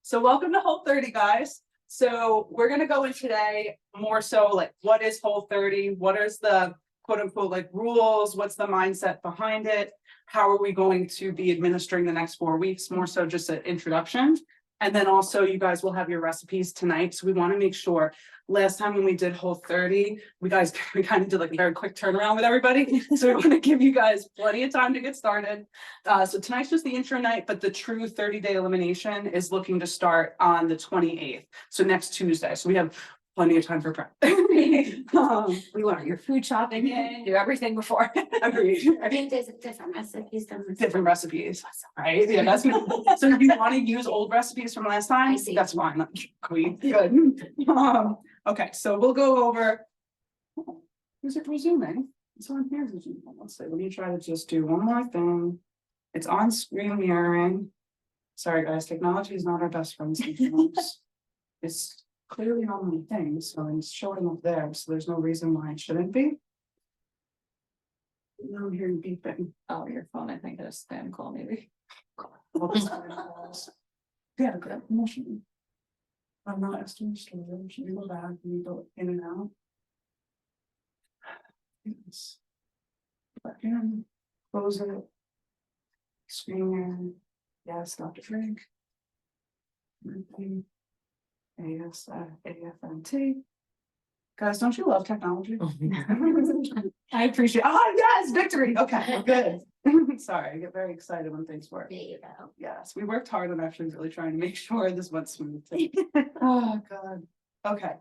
So welcome to Whole30, guys. So we're going to go in today more so like what is Whole30? What is the quote unquote like rules? What's the mindset behind it? How are we going to be administering the next 4 weeks? More so just an introduction. And then also you guys will have your recipes tonight. So we want to make sure last time when we did Whole30, we kind of did like a very quick turnaround with everybody. So we want to give you guys plenty of time to get started. So tonight's just the intro night, but the true 30-day elimination is looking to start on the 28th. So next Tuesday. So we have plenty of time for prep. We want your food shopping in, do everything before. Agreed. I think there's different recipes. Different recipes, right? Yeah, that's good. So if you want to use old recipes from last time, I see. that's fine. Queen, good. Okay, so we'll go over. Is it resuming? It's on here. Let's see. Let me try to just do one more thing. It's on screen mirroring. Sorry, guys. Technology is not our best friend sometimes. It's clearly on my thing, so it's showing up there. So there's no reason why it shouldn't be. Now I'm hearing beeping. Oh, your phone, I think, is a spam call, maybe. Yeah, good motion. I'm not estimating storage. Should we go back and go in and out? Yes. Back in, close it. Screen. Yeah, stop the drink. AFNT. Guys, don't you love technology? I appreciate. Oh yes, victory. Okay, good. Sorry, I get very excited when things work. There you go. Yes, we worked hard on actually really trying to make sure this went smoothly. Oh god. Okay.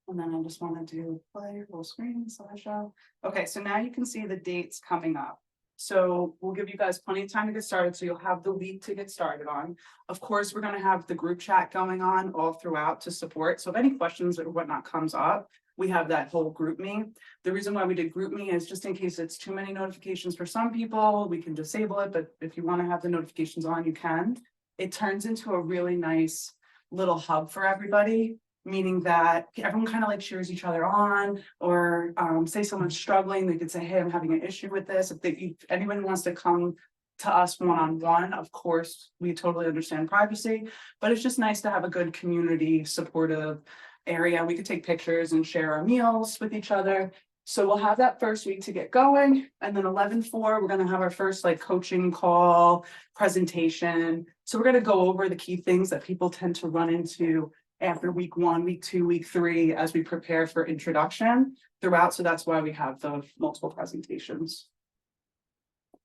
And then I just want to do play full screen slideshow. Okay, so now you can see the dates coming up. So we'll give you guys plenty of time to get started. So you'll have the week to get started on. Of course, we're going to have the group chat going on all throughout to support. So if any questions or whatnot comes up, we have that whole group me. The reason why we did group me is just in case it's too many notifications for some people, we can disable it. But if you want to have the notifications on, you can. It turns into a really nice little hub for everybody, meaning that everyone kind of like cheers each other on, or say someone's struggling, they could say, hey, I'm having an issue with this. If anyone wants to come to us one-on-one, of course, we totally understand privacy, but it's just nice to have a good community supportive area. We could take pictures and share our meals with each other. So we'll have that first week to get going. And then 11/4, we're going to have our first like coaching call presentation. So we're going to go over the key things that people tend to run into after week 1, week 2, week 3, as we prepare for introduction throughout. So that's why we have the multiple presentations.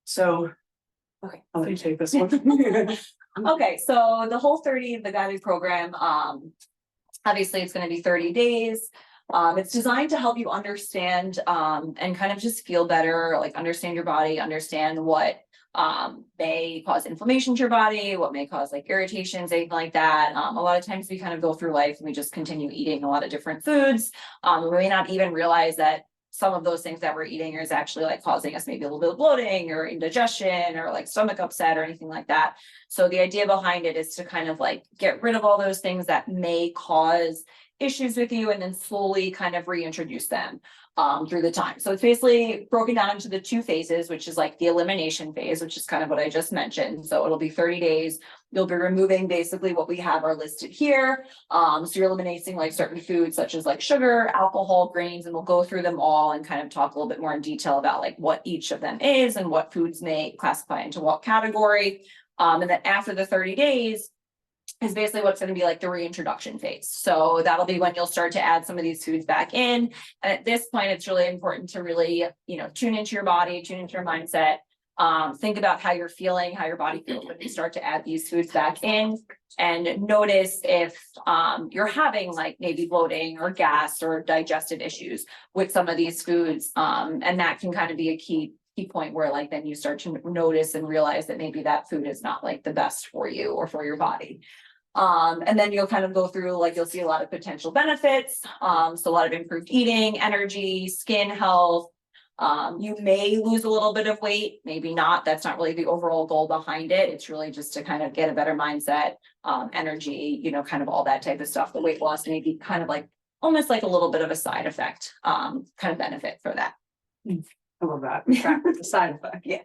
So, Okay. I'll let you take this one. Okay, so the Whole30, the guided program, obviously it's going to be 30 days. It's designed to help you understand and kind of just feel better, like understand your body, understand what may cause inflammation to your body, what may cause like irritations, anything like that. A lot of times we kind of go through life and we just continue eating a lot of different foods. We may not even realize that some of those things that we're eating is actually like causing us maybe a little bit of bloating or indigestion or like stomach upset or anything like that. So the idea behind it is to kind of like get rid of all those things that may cause issues with you and then slowly kind of reintroduce them through the time. So it's basically broken down into the 2 phases, which is like the elimination phase, which is kind of what I just mentioned. So it'll be 30 days. You'll be removing basically what we have are listed here. So you're eliminating like certain foods such as like sugar, alcohol, grains, and we'll go through them all and kind of talk a little bit more in detail about like what each of them is and what foods may classify into what category. And then after the 30 days, is basically what's going to be like the reintroduction phase. So that'll be when you'll start to add some of these foods back in. And at this point, it's really important to really, tune into your body, tune into your mindset, think about how you're feeling, how your body feels when you start to add these foods back in, and notice if you're having like maybe bloating or gas or digestive issues with some of these foods. And that can kind of be a key point where like then you start to notice and realize that maybe that food is not like the best for you or for your body. And then you'll kind of go through, like you'll see a lot of potential benefits. So a lot of improved eating, energy, skin health. You may lose a little bit of weight, maybe not. That's not really the overall goal behind it. It's really just to kind of get a better mindset, energy, kind of all that type of stuff. The weight loss may be kind of like almost like a little bit of a side effect, kind of benefit for that. I love that. We track with the side effect. Yeah.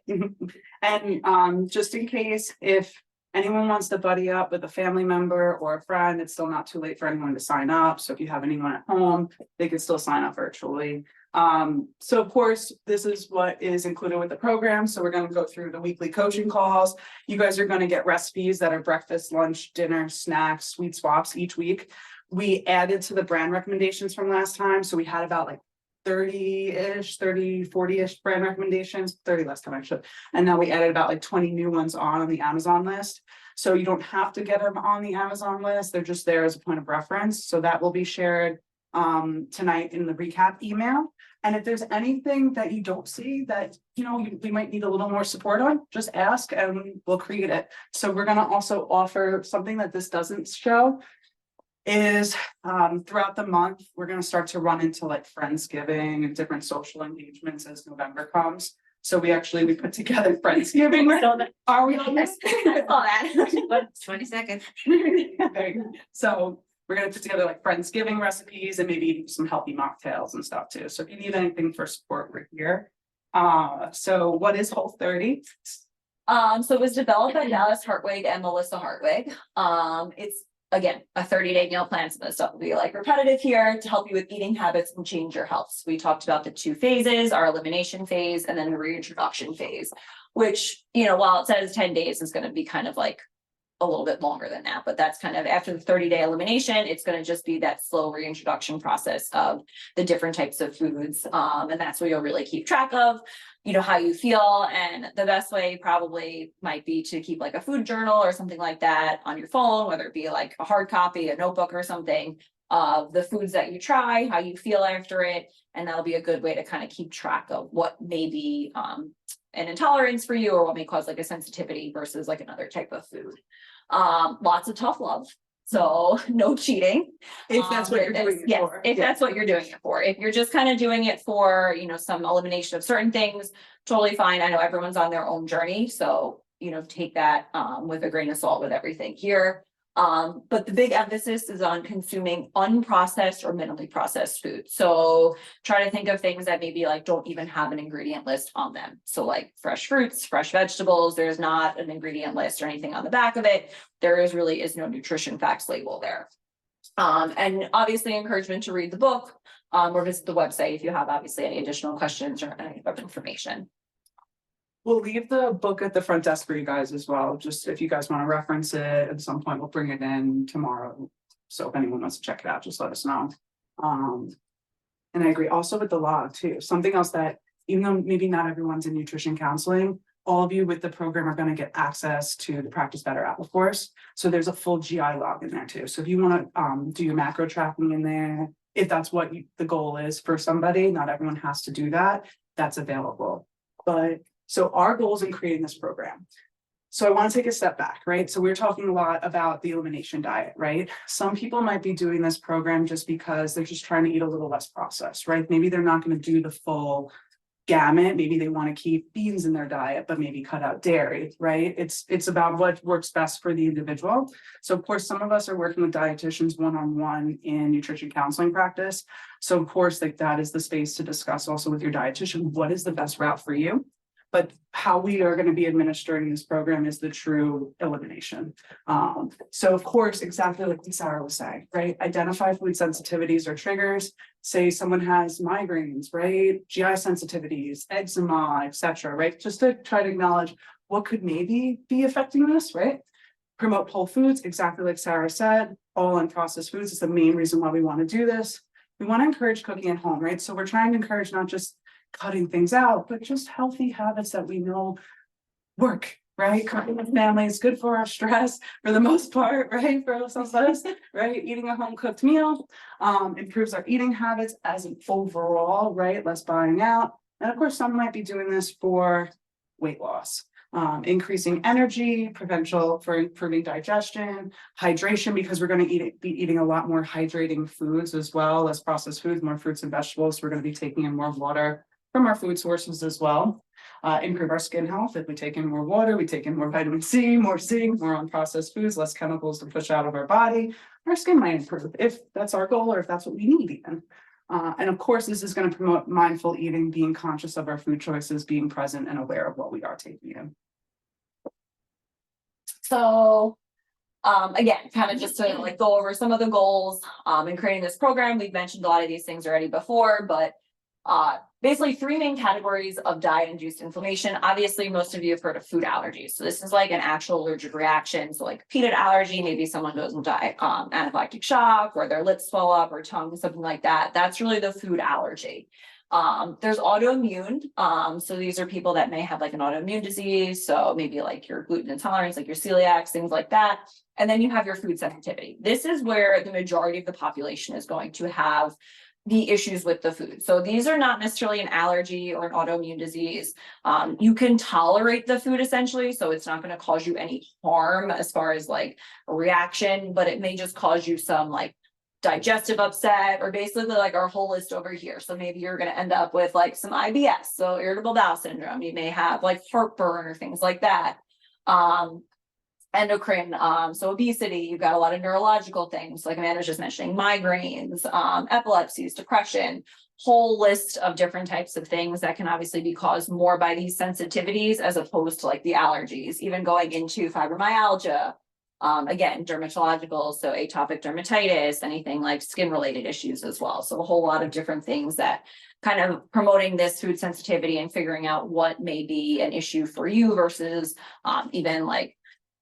And just in case if Anyone wants to buddy up with a family member or a friend, it's still not too late for anyone to sign up. So if you have anyone at home, they can still sign up virtually. So of course, this is what is included with the program. So we're going to go through the weekly coaching calls. You guys are going to get recipes that are breakfast, lunch, dinner, snacks, sweet swaps each week. We added to the brand recommendations from last time. So we had about like 30-ish, 30, 40-ish brand recommendations, 30 last time actually. And now we added about like 20 new ones on the Amazon list. So you don't have to get them on the Amazon list. They're just there as a point of reference. So that will be shared tonight in the recap email. And if there's anything that you don't see that, we might need a little more support on, just ask and we'll create it. So we're going to also offer something that this doesn't show is throughout the month, we're going to start to run into like Friendsgiving and different social engagements as November comes. So we put together Friendsgiving. Are we on this? I saw that. 20 seconds. So we're going to put together like Friendsgiving recipes and maybe some healthy mocktails and stuff too. So if you need anything for support, we're here. So what is Whole30? So it was developed by Dallas Hartwig and Melissa Hartwig. It's again, a 30-day meal plan. Some of the stuff will be like repetitive here to help you with eating habits and change your health. So we talked about the 2 phases, our elimination phase, and then the reintroduction phase, which, while it says 10 days is going to be kind of like a little bit longer than that, but that's kind of after the 30-day elimination, it's going to just be that slow reintroduction process of the different types of foods. And that's where you'll really keep track of, how you feel. And the best way probably might be to keep like a food journal or something like that on your phone, whether it be like a hard copy, a notebook or something of the foods that you try, how you feel after it. And that'll be a good way to kind of keep track of what may be an intolerance for you or what may cause like a sensitivity versus like another type of food. Lots of tough love. So no cheating. If that's what you're doing it for. If that's what you're doing it for. If you're just kind of doing it for, some elimination of certain things, totally fine. I know everyone's on their own journey. So, take that with a grain of salt with everything here. But the big emphasis is on consuming unprocessed or minimally processed food. So try to think of things that maybe like don't even have an ingredient list on them. So like fresh fruits, fresh vegetables, there's not an ingredient list or anything on the back of it. There really is no nutrition facts label there. And obviously encouragement to read the book or visit the website if you have obviously any additional questions or any other information. We'll leave the book at the front desk for you guys as well. Just if you guys want to reference it at some point, we'll bring it in tomorrow. So if anyone wants to check it out, just let us know. And I agree also with the log too. Something else that even though maybe not everyone's in nutrition counseling, all of you with the program are going to get access to the Practice Better app, of course. So there's a full GI log in there too. So if you want to do your macro tracking in there, if that's what the goal is for somebody, not everyone has to do that. That's available. So our goals in creating this program. So I want to take a step back, right? So we're talking a lot about the elimination diet, right? Some people might be doing this program just because they're just trying to eat a little less processed, right? Maybe they're not going to do the full gamut. Maybe they want to keep beans in their diet, but maybe cut out dairy, right? It's about what works best for the individual. So of course, some of us are working with dietitians one-on-one in nutrition counseling practice. So of course, like that is the space to discuss also with your dietitian, what is the best route for you? But how we are going to be administering this program is the true elimination. So of course, exactly like Sarah was saying, right? Identify food sensitivities or triggers. Say someone has migraines, right? GI sensitivities, eczema, etc. Right? Just to try to acknowledge what could maybe be affecting this, right? Promote whole foods, exactly like Sarah said, all unprocessed foods is the main reason why we want to do this. We want to encourage cooking at home, right? So we're trying to encourage not just cutting things out, but just healthy habits that we know work, right? Cooking with family is good for our stress for the most part, right? For some of us, right? Eating a home cooked meal improves our eating habits as an overall, right? Less buying out. And of course, some might be doing this for weight loss, increasing energy, potential for improving digestion, hydration, because we're going to be eating a lot more hydrating foods as well, less processed foods, more fruits and vegetables. We're going to be taking in more water from our food sources as well. Improve our skin health. If we take in more water, we take in more vitamin C, more zinc, more unprocessed foods, less chemicals to push out of our body. Our skin might improve if that's our goal or if that's what we need even. And of course, this is going to promote mindful eating, being conscious of our food choices, being present and aware of what we are taking in. So again, kind of just to like go over some of the goals in creating this program. We've mentioned a lot of these things already before, but basically 3 main categories of diet-induced inflammation. Obviously, most of you have heard of food allergies. So this is like an actual allergic reaction. So like peanut allergy, maybe someone goes into anaphylactic shock, or their lips swell up, or tongue, something like that. That's really the food allergy. There's autoimmune. So these are people that may have like an autoimmune disease. So maybe like your gluten intolerance, like your celiacs, things like that. And then you have your food sensitivity. This is where the majority of the population is going to have the issues with the food. So these are not necessarily an allergy or an autoimmune disease. You can tolerate the food essentially. So it's not going to cause you any harm as far as like a reaction, but it may just cause you some like digestive upset, or basically like our whole list over here. So maybe you're going to end up with like some IBS, so irritable bowel syndrome. You may have like heartburn or things like that. Endocrine, so obesity, you've got a lot of neurological things, like Amanda was just mentioning, migraines, epilepsies, depression, whole list of different types of things that can obviously be caused more by these sensitivities as opposed to like the allergies, even going into fibromyalgia. Again, dermatological, so atopic dermatitis, anything like skin related issues as well. So a whole lot of different things that kind of promoting this food sensitivity and figuring out what may be an issue for you versus even like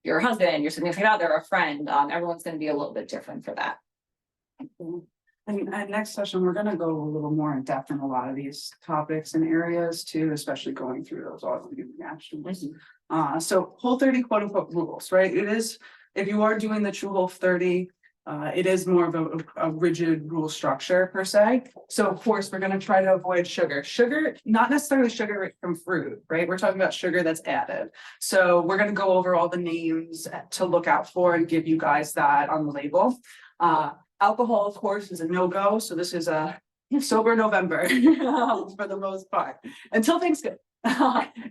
your husband, your significant other, a friend. Everyone's going to be a little bit different for that. And next session, we're gonna go a little more in depth in a lot of these topics and areas too, especially going through those autoimmune reactions. So Whole30 quote unquote rules, right? It is, if you are doing the true Whole30, it is more of a rigid rule structure per se. So of course, we're gonna try to avoid sugar. Sugar, not necessarily sugar from fruit, right? We're talking about sugar that's added. So we're gonna go over all the names to look out for and give you guys that on the label. Alcohol, of course, is a no-go. So this is a sober November for the most part, until things get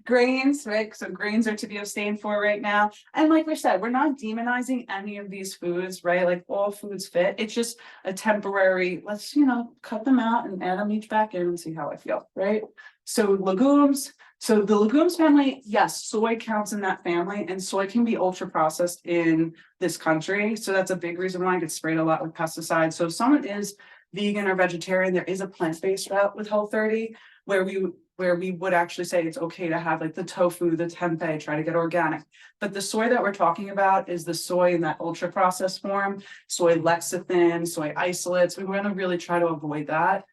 grains, right? So grains are to be abstained for right now. And like we said, we're not demonizing any of these foods, right? Like all foods fit. It's just a temporary, let's, cut them out and add them each back in and see how I feel, right? So legumes. So the legumes family, yes, soy counts in that family, and soy can be ultra processed in this country. So that's a big reason why it gets sprayed a lot with pesticides. So if someone is vegan or vegetarian, there is a plant-based route with Whole30 where we would actually say it's okay to have like the tofu, the tempeh, try to get organic. But the soy that we're talking about is the soy in that ultra processed form, soy lecithin, soy isolates. We want to really try to avoid that.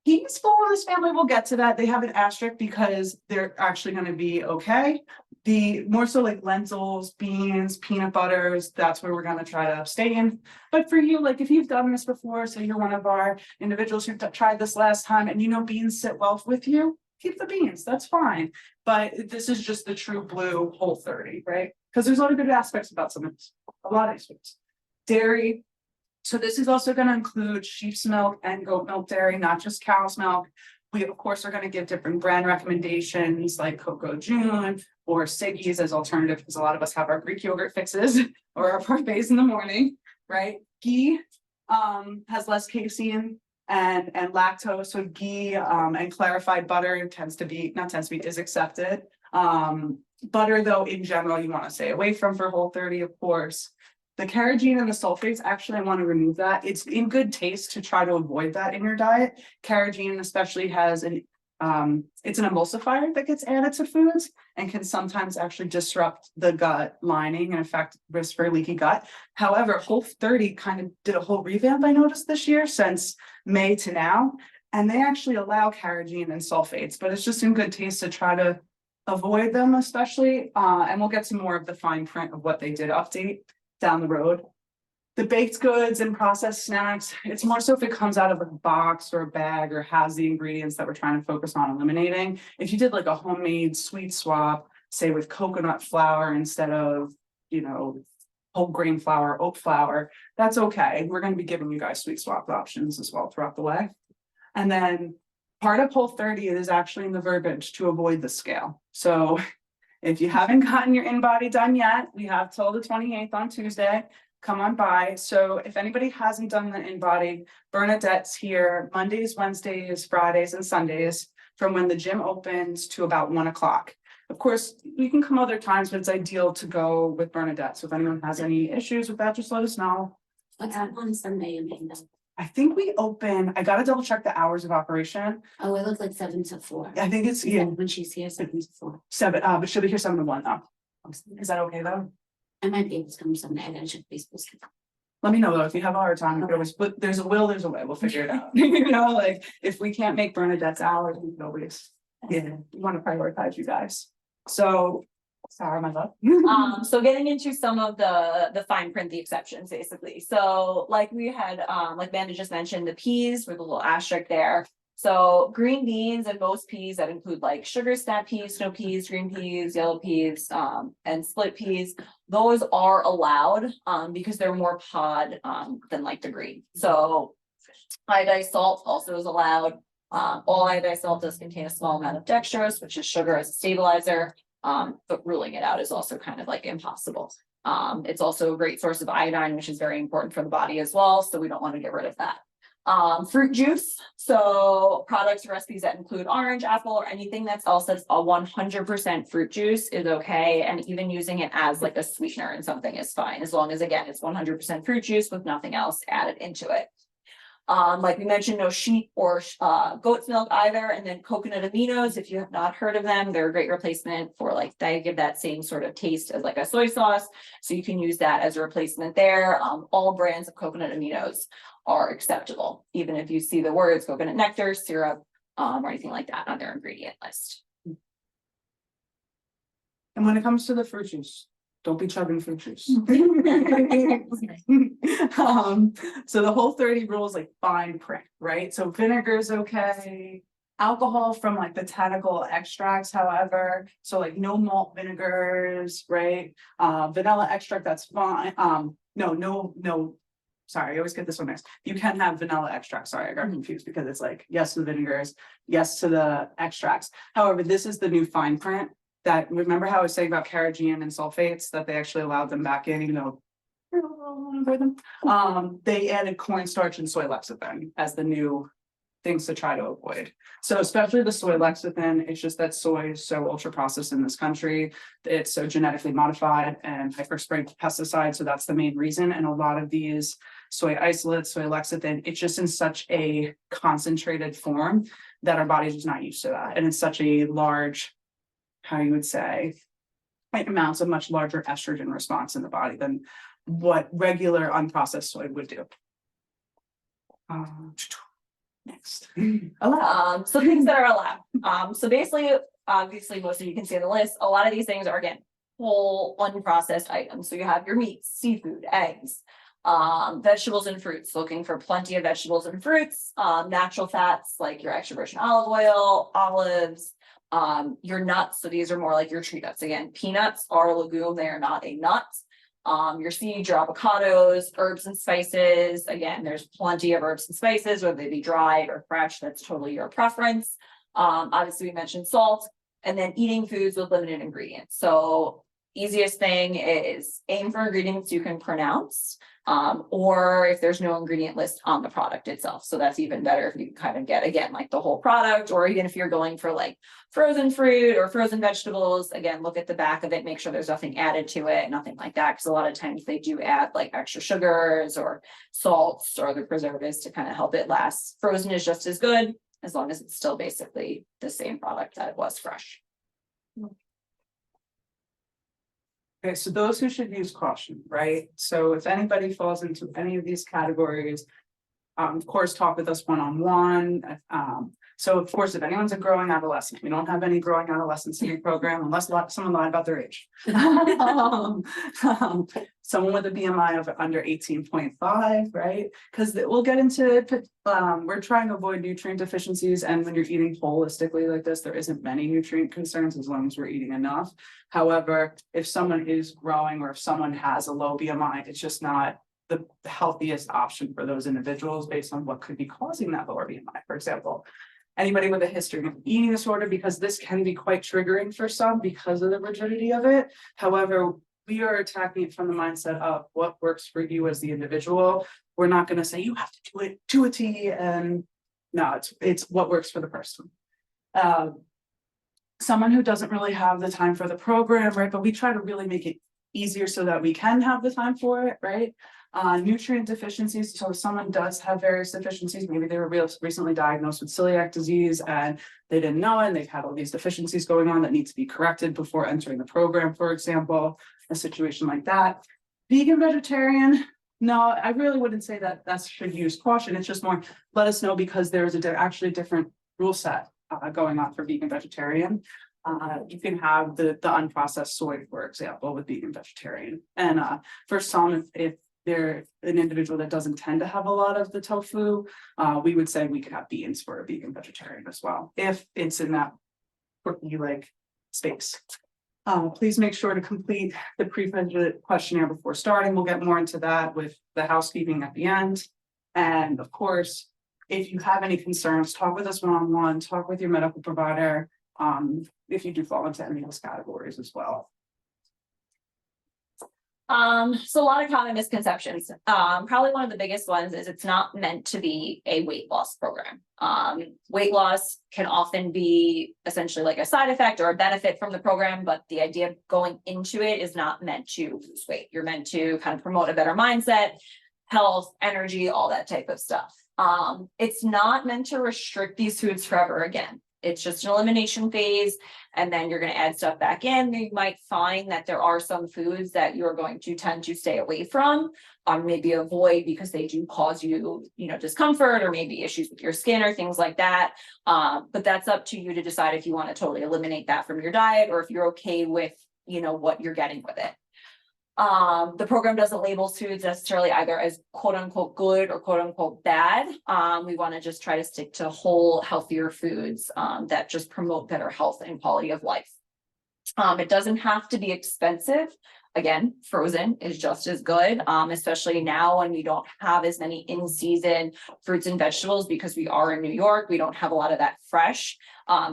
Peaceful in this family, we'll get to that. They have an asterisk because they're actually going to be okay. The more so like lentils, beans, peanut butters, that's where we're going to try to abstain. But for you, like if you've done this before, so you're one of our individuals who tried this last time and beans sit well with you, keep the beans, that's fine. But this is just the true blue Whole30, right? Because there's a lot of good aspects about some of this, a lot of these foods. Dairy. So this is also going to include sheep's milk and goat milk dairy, not just cow's milk. We, of course, are going to give different brand recommendations like Coco June or Siggy's as alternative, because a lot of us have our Greek yogurt fixes or our parfaits in the morning, right? Ghee has less casein and lactose. So ghee and clarified butter is accepted. Butter, though, in general, you want to stay away from for Whole30, of course. The carrageenan and the sulfates, actually, I want to remove that. It's in good taste to try to avoid that in your diet. Carrageenan especially has it's an emulsifier that gets added to foods and can sometimes actually disrupt the gut lining and affect risk for leaky gut. However, Whole30 kind of did a whole revamp, I noticed this year since May to now, and they actually allow carrageenan and sulfates, but it's just in good taste to try to avoid them, especially. And we'll get some more of the fine print of what they did update down the road. The baked goods and processed snacks, it's more so if it comes out of a box or a bag or has the ingredients that we're trying to focus on eliminating. If you did like a homemade sweet swap, say with coconut flour instead of, whole grain flour, oat flour, that's okay. We're going to be giving you guys sweet swap options as well throughout the way. And then part of Whole30 is actually in the verbiage to avoid the scale. So if you haven't gotten your in-body done yet, we have till the 28th on Tuesday. Come on by. So if anybody hasn't done the in-body, Bernadette's here Mondays, Wednesdays, Fridays, and Sundays from when the gym opens to about 1 o'clock. Of course, we can come other times, but it's ideal to go with Bernadette. So if anyone has any issues with that, just let us know. What's up on Sunday and Monday? I think we open, I gotta double check the hours of operation. Oh, it looks like 7 to 4. I think it's, Yeah, yeah, when she's here, 7 to 4. 7, but she'll be here 7 to 1 though. Is that okay though? I might be able to come Sunday, I gotta check Facebook. Let me know though, if you have a hard time, we can always, but there's a will, there's a way, we'll figure it out. You know, like, if we can't make Bernadette's hours, we can always, yeah, we wanna prioritize you guys. So, Sarah, my love. So getting into some of the fine print, the exceptions, basically. So like we had, like Amanda just mentioned, the peas with a little asterisk there. So green beans and most peas that include like sugar snap peas, snow peas, green peas, yellow peas, and split peas, those are allowed, because they're more pod, than like the green. So iodized salt also is allowed. All iodized salt does contain a small amount of dextrose, which is sugar as a stabilizer. But ruling it out is also kind of like impossible. It's also a great source of iodine, which is very important for the body as well. So we don't want to get rid of that. Fruit juice. So products or recipes that include orange, apple, or anything that's also a 100% fruit juice is okay. And even using it as like a sweetener in something is fine. As long as, again, it's 100% fruit juice with nothing else added into it. Like we mentioned, no sheep or goat's milk either. And then coconut aminos, if you have not heard of them, they're a great replacement for like, they give that same sort of taste as like a soy sauce. So you can use that as a replacement there. All brands of coconut aminos are acceptable, even if you see the words coconut nectar, syrup, or anything like that on their ingredient list. And when it comes to the fruit juice, don't be chugging fruit juice. So the Whole30 rule is like fine print, right? So vinegar is okay. Alcohol from like botanical extracts, however, so like no malt vinegars, right? Vanilla extract, that's fine. No. Sorry, I always get this one mixed. You can have vanilla extract. Sorry, I got confused because it's like yes to the vinegars, yes to the extracts. However, this is the new fine print. That, remember how I was saying about carrageenan and sulfates, that they actually allowed them back in, even though they added cornstarch and soy lecithin as the new things to try to avoid. So especially the soy lecithin, it's just that soy is so ultra processed in this country. It's so genetically modified and hyper-sprayed with pesticides. So that's the main reason. And a lot of these soy isolates, soy lecithin, it's just in such a concentrated form that our body's just not used to that. And it's such a large, how you would say, it amounts a much larger estrogen response in the body than what regular unprocessed soy would do. Next. So things that are allowed. So basically, obviously, most of you can see the list. A lot of these things are, again, whole unprocessed items. So you have your meats, seafood, eggs, vegetables and fruits, looking for plenty of vegetables and fruits, natural fats like your extra virgin olive oil, olives, your nuts. So these are more like your tree nuts. Again, peanuts are a legume, they are not a nut. Your seeds, your avocados, herbs and spices. Again, there's plenty of herbs and spices, whether they be dried or fresh, that's totally your preference. Obviously we mentioned salt, and then eating foods with limited ingredients. So easiest thing is aim for ingredients you can pronounce, or if there's no ingredient list on the product itself. So that's even better if you kind of get, again, like the whole product, or even if you're going for like frozen fruit or frozen vegetables, again, look at the back of it, make sure there's nothing added to it, nothing like that. Because a lot of times they do add like extra sugars or salts or other preservatives to kind of help it last. Frozen is just as good as long as it's still basically the same product that it was fresh. Okay, so those who should use caution, right? So if anybody falls into any of these categories, of course, talk with us one-on-one. So of course, if anyone's a growing adolescent, we don't have any growing adolescents in the program unless someone lied about their age. Someone with a BMI of under 18.5, right? Because we'll get into, we're trying to avoid nutrient deficiencies. And when you're eating holistically like this, there isn't many nutrient concerns as long as we're eating enough. However, if someone is growing or if someone has a low BMI, it's just not the healthiest option for those individuals based on what could be causing that lower BMI. For example, anybody with a history of eating disorder, because this can be quite triggering for some because of the rigidity of it. However, we are attacking it from the mindset of what works for you as the individual. We're not going to say you have to do it to a T, and no, it's what works for the person. someone who doesn't really have the time for the program, right? But we try to really make it easier so that we can have the time for it, right? Nutrient deficiencies, so if someone does have various deficiencies, maybe they were recently diagnosed with celiac disease and they didn't know it, and they've had all these deficiencies going on that need to be corrected before entering the program, for example, a situation like that. Vegan, vegetarian, no, I really wouldn't say that should use caution. It's just more, let us know, because there's actually a different rule set going on for vegan, vegetarian. You can have the unprocessed soy, for example, with vegan, vegetarian. And for some, if they're an individual that doesn't tend to have a lot of the tofu, we would say we could have beans for a vegan, vegetarian as well, if it's in that quirky like space. Please make sure to complete the pre-budget questionnaire before starting. We'll get more into that with the housekeeping at the end. And of course, if you have any concerns, talk with us one-on-one, talk with your medical provider, if you do fall into any of those categories as well. So a lot of common misconceptions. Probably one of the biggest ones is it's not meant to be a weight loss program. Weight loss can often be essentially like a side effect or a benefit from the program, but the idea of going into it is not meant to lose weight. You're meant to kind of promote a better mindset, health, energy, all that type of stuff. It's not meant to restrict these foods forever again. It's just an elimination phase, and then you're going to add stuff back in. You might find that there are some foods that you're going to tend to stay away from, maybe avoid because they do cause you, discomfort or maybe issues with your skin or things like that. But that's up to you to decide if you want to totally eliminate that from your diet or if you're okay with, what you're getting with it. The program doesn't label foods necessarily either as quote unquote good or quote unquote bad. We want to just try to stick to whole, healthier foods that just promote better health and quality of life. It doesn't have to be expensive. Again, frozen is just as good, especially now when we don't have as many in-season fruits and vegetables because we are in New York. We don't have a lot of that fresh.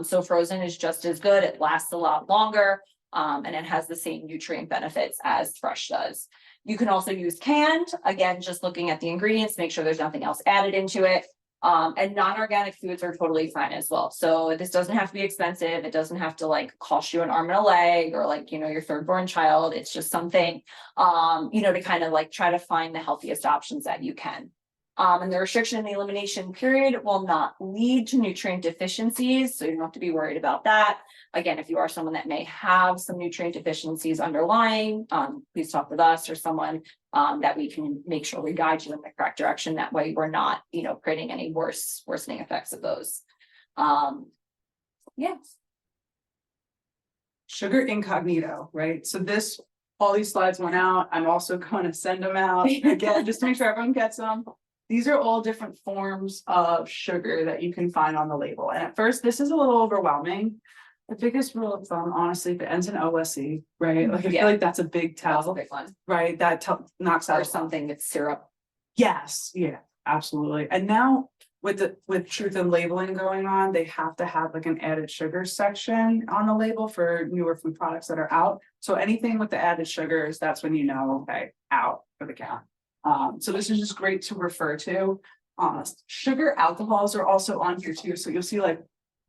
So frozen is just as good. It lasts a lot longer. And it has the same nutrient benefits as fresh does. You can also use canned, again, just looking at the ingredients, make sure there's nothing else added into it. And non-organic foods are totally fine as well. So this doesn't have to be expensive. It doesn't have to cost you an arm and a leg or your third born child. It's just something, to kind of try to find the healthiest options that you can. And the restriction in the elimination period will not lead to nutrient deficiencies. So you don't have to be worried about that. Again, if you are someone that may have some nutrient deficiencies underlying, please talk with us or someone that we can make sure we guide you in the correct direction. That way we're not, creating any worsening effects of those. Yeah. Sugar incognito, right? So all these slides went out. I'm also going to send them out again, just to make sure everyone gets them. These are all different forms of sugar that you can find on the label. And at first, this is a little overwhelming. The biggest rule of thumb, honestly, if it ends in OSE, right? I feel like that's a big tell. That's a big one. Right? That knocks out or something that's syrup. Yes, yeah, absolutely. And now with truth in labeling going on, they have to have an added sugar section on the label for newer food products that are out. So anything with the added sugars, that's when okay, out for the count. So this is just great to refer to. Sugar alcohols are also on here too. So you'll see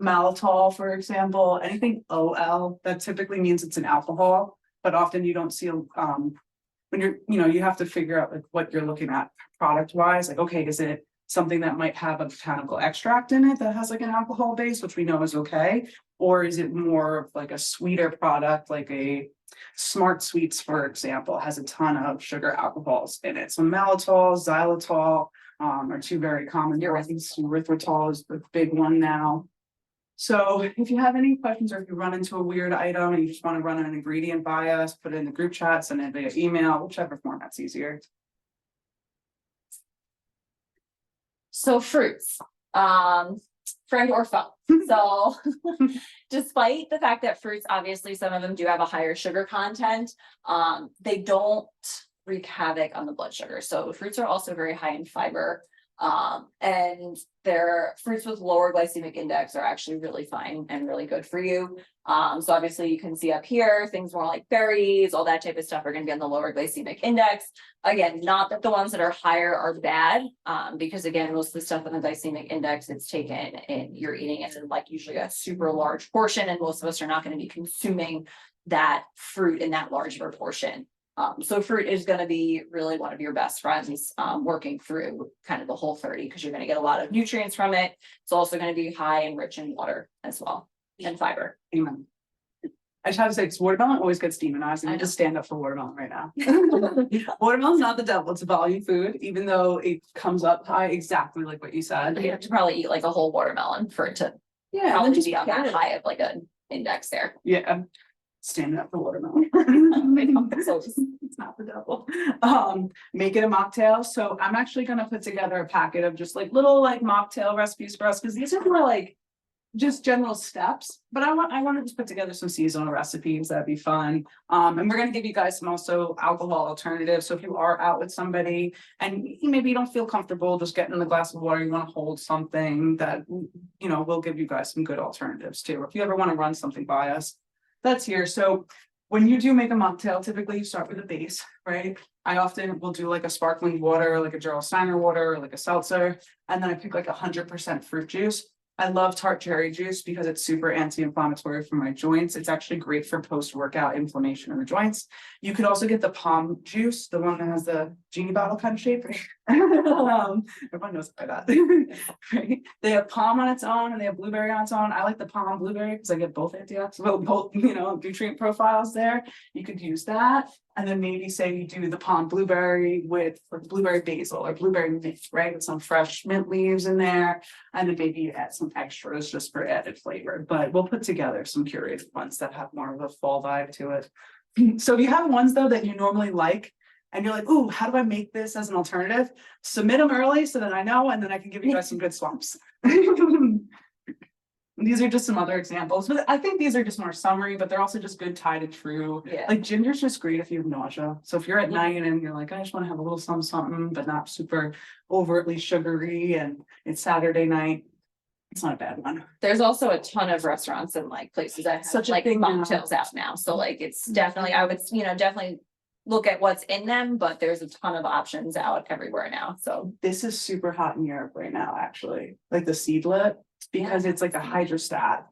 maltol, for example, anything OL, that typically means it's an alcohol, but often you don't see when you have to figure out what you're looking at product wise, okay, is it something that might have a botanical extract in it that has an alcohol base, which we know is okay, or is it more of a sweeter product, like a Smart Sweets, for example, has a ton of sugar alcohols in it. So maltol, xylitol are two very common. Erythritol is the big one now. So if you have any questions or if you run into a weird item and you just want to run an ingredient by us, put it in the group chat, send it via email, whichever format's easier. So fruits, friend or foe. So despite the fact that fruits, obviously some of them do have a higher sugar content, they don't wreak havoc on the blood sugar. So fruits are also very high in fiber. And their fruits with lower glycemic index are actually really fine and really good for you. So obviously you can see up here, things more like berries, all that type of stuff are gonna be on the lower glycemic index. Again, not that the ones that are higher are bad, because again, most of the stuff on the glycemic index, it's taken and you're eating it in like usually a super large portion, and most of us are not gonna be consuming that fruit in that large of a portion. So fruit is going to be really one of your best friends working through kind of the Whole30, because you're going to get a lot of nutrients from it. It's also going to be high and rich in water as well, and fiber. Amen. I just have to say, because watermelon always gets demonized, and I I know. just stand up for watermelon right now. Watermelon's not the devil, it's a volume food, even though it comes up high, exactly like what you said. You have to probably eat like a whole watermelon for it to Yeah, and then probably just be on pick that it. high of like an index there. Yeah, standing up for watermelon. So It's not the devil. Make it a mocktail. So I'm actually gonna put together a packet of just like little like mocktail recipes for us, because these are more like just general steps, but I want to just put together some seasonal recipes. That'd be fun. And we're gonna give you guys some also alcohol alternatives. So if you are out with somebody and maybe you don't feel comfortable just getting in a glass of water, you want to hold something, that we'll give you guys some good alternatives too. If you ever want to run something by us, that's here. So when you do make a mocktail, typically you start with a base, right? I often will do like a sparkling water, like a Gerald Steiner water, or like a seltzer, and then I pick like 100% fruit juice. I love tart cherry juice because it's super anti-inflammatory for my joints. It's actually great for post-workout inflammation in the joints. You could also get the palm juice, the one that has the genie bottle kind of shape. Everyone knows about that. Right? They have palm on its own and they have blueberry on its own. I like the palm blueberry because I get both antioxidant, both nutrient profiles there. You could use that. And then maybe say you do the palm blueberry with like blueberry basil or blueberry mint, right? With some fresh mint leaves in there. And then maybe you add some extras just for added flavor. But we'll put together some curated ones that have more of a fall vibe to it. So if you have ones though that you normally like, and you're like, ooh, how do I make this as an alternative? Submit them early so that I know, and then I can give you guys some good swaps. These are just some other examples, but I think these are just more summary, but they're also just good tied and true. Yeah. Like ginger's just great if you have nausea. So if you're at night and you're like, I just want to have a little something, but not super overtly sugary, and it's Saturday night, it's not a bad one. There's also a ton of restaurants and like places that have Such a like thing now. mocktails out now. So like it's definitely, I would, definitely look at what's in them, but there's a ton of options out everywhere now. So This is super hot in Europe right now, actually, like the seedlet, because it's like a hydrostat.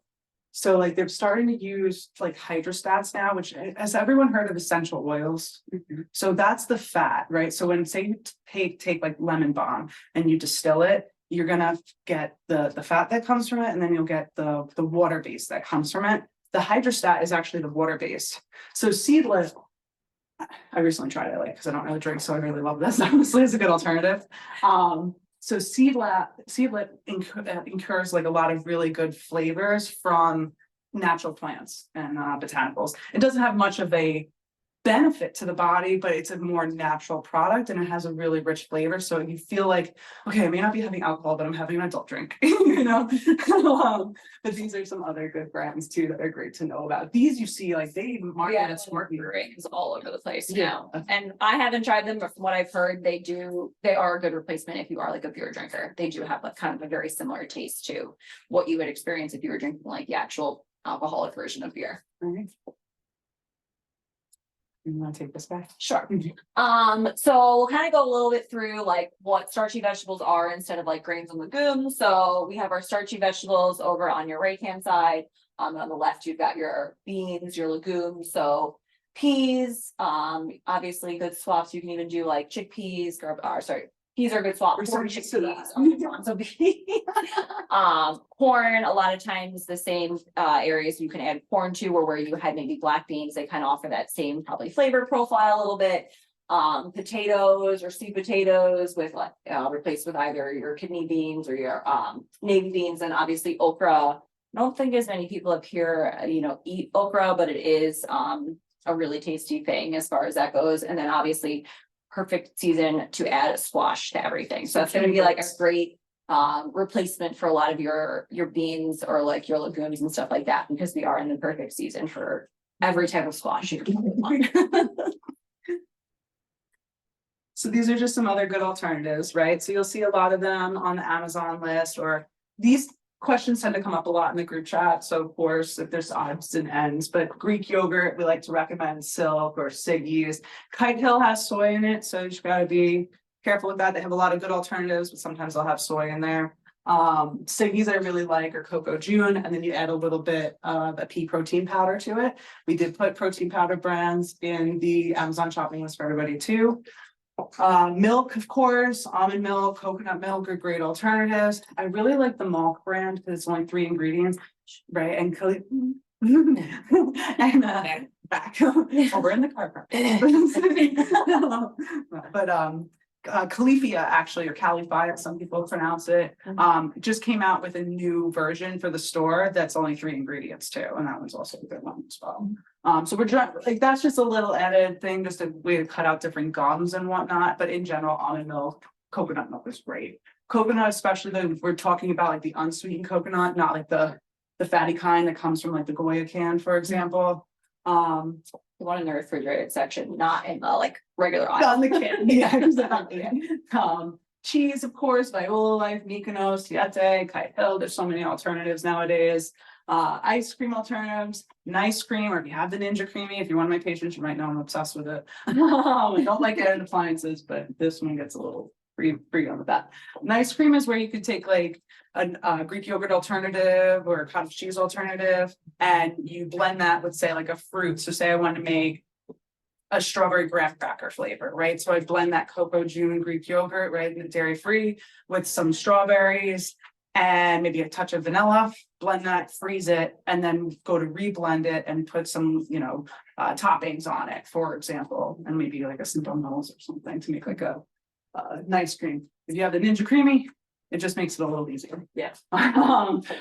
So like they're starting to use like hydrostats now, which has everyone heard of essential oils? So that's the fat, right? So when say you take like lemon balm and you distill it, you're gonna get the fat that comes from it, and then you'll get the water base that comes from it. The hydrostat is actually the water base. So seedlet, I recently tried it, like, because I don't really drink, so I really love this. Honestly, it's a good alternative. So seedlet incurs like a lot of really good flavors from natural plants and botanicals. It doesn't have much of a benefit to the body, but it's a more natural product and it has a really rich flavor. So you feel like, okay, I may not be having alcohol, but I'm having an adult drink, but these are some other good brands too that are great to know about. These you see like they market as smart brewing is all over the place Yeah. now. And I haven't tried them, but from what I've heard, they are a good replacement if you are like a beer drinker. They do have like kind of a very similar taste to what you would experience if you were drinking like the actual alcoholic version of beer. Right. You want to take this back? Sure. So we'll kind of go a little bit through like what starchy vegetables are instead of like grains and legumes. So we have our starchy vegetables over on your right hand side. On the left, you've got your beans, your legumes. So peas, obviously good swaps. You can even do like chickpeas, peas are good swap. We're Corn, so used to that. chickpeas, so corn, a lot of times the same areas you can add corn to, or where you had maybe black beans, they kind of offer that same probably flavor profile a little bit. Potatoes or sweet potatoes with like replaced with either your kidney beans or your navy beans, and obviously okra. I don't think as many people up here, eat okra, but it is a really tasty thing as far as that goes. And then obviously perfect season to add a squash to everything. So that's going to be like a great replacement for a lot of your beans or like your legumes and stuff like that, because we are in the perfect season for every type of squash you can want. So these are just some other good alternatives, right? So you'll see a lot of them on the Amazon list, or these questions tend to come up a lot in the group chat. So of course, if there's odds and ends, but Greek yogurt, we like to recommend Silk or Siggy's. Kite Hill has soy in it, so you just gotta be careful with that. They have a lot of good alternatives, but sometimes they'll have soy in there. Siggy's I really like, or Cocoa June, and then you add a little bit of a pea protein powder to it. We did put protein powder brands in the Amazon shopping list for everybody too. Milk, of course, almond milk, coconut milk are great alternatives. I really like the Milk brand because it's only 3 ingredients, right? And and back over in the car. But Califia actually, or Califia, some people pronounce it, just came out with a new version for the store that's only 3 ingredients too, and that one's also a good one as well. So we're trying, like, that's just a little added thing, just a way to cut out different gums and whatnot, but in general, almond milk, coconut milk is great. Coconut, especially though, we're talking about like the unsweetened coconut, not like the fatty kind that comes from like the Goya can, for example. The one in the refrigerated section, not in the like regular aisle. On the can, yeah, exactly. Cheese, of course, Viola Life, Mykonos, Siete, Kite Hill. There's so many alternatives nowadays. Ice cream alternatives, nice cream, or if you have the Ninja Creamy, if you're one of my patients, you might know I'm obsessed with it. I don't like added appliances, but this one gets a little free on with that. Nice cream is where you could take like a Greek yogurt alternative or a cottage cheese alternative, and you blend that with, say, like a fruit. So say I want to make a strawberry graham cracker flavor, right? So I blend that Cocoa June Greek yogurt, right, and dairy free, with some strawberries and maybe a touch of vanilla, blend that, freeze it, and then go to reblend it and put some, toppings on it, for example, and maybe like a simple nose or something to make like a nice cream. If you have the Ninja Creamy, it just makes it a little easier. Yeah.